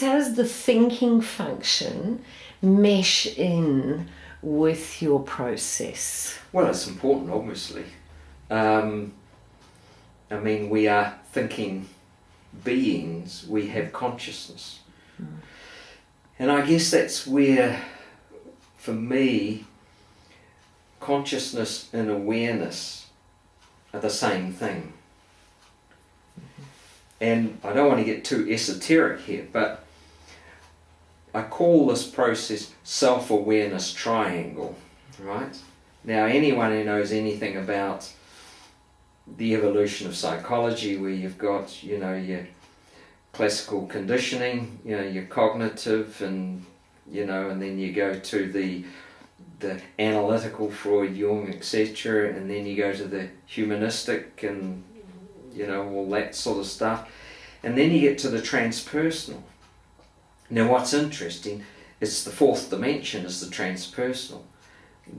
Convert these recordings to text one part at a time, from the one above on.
does the thinking function mesh in with your process? Well, it's important, obviously. I mean, we are thinking beings, we have consciousness. And I guess that's where, for me, consciousness and awareness are the same thing. And I don't want to get too esoteric here, but I call this process self-awareness triangle, right? Now, anyone who knows anything about the evolution of psychology, where you've got, you know, your classical conditioning, you know, your cognitive, and, you know, and then you go to the analytical, Freud, Jung, etc., and then you go to the humanistic and, you know, all that sort of stuff, and then you get to the transpersonal. Now, what's interesting, it's the fourth dimension is the transpersonal.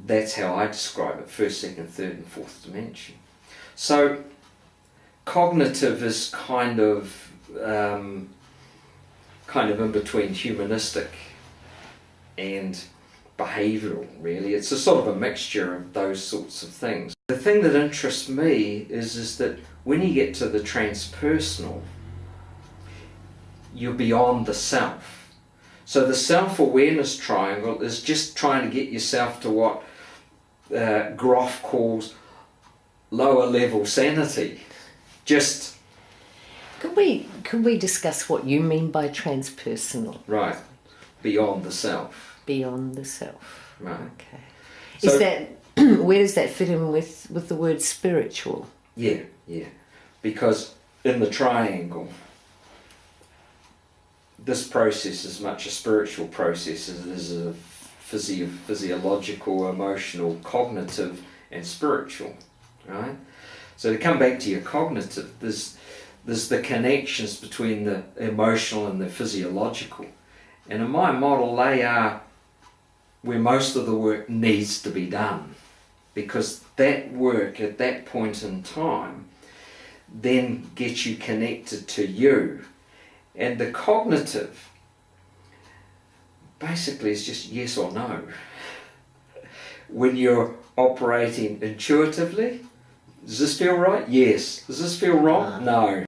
That's how I describe it: first, second, third, and fourth dimension. So, cognitive is kind of in between humanistic and behavioural, really. It's a sort of a mixture of those sorts of things. The thing that interests me is that when you get to the transpersonal, you're beyond the self. So the self-awareness triangle is just trying to get yourself to what Groff calls lower level sanity. Just... Could we discuss what you mean by transpersonal? Right, beyond the self. Beyond the self. Right. Okay. So, Is that where does that fit in with the word spiritual? Yeah. Because in the triangle, this process is much a spiritual process as it is a physiological, emotional, cognitive, and spiritual. Right? So to come back to your cognitive, there's the connections between the emotional and the physiological. And in my model, they are where most of the work needs to be done, because that work at that point in time then gets you connected to you. And the cognitive basically is just yes or no. When you're operating intuitively, does this feel right? Yes. Does this feel wrong? No.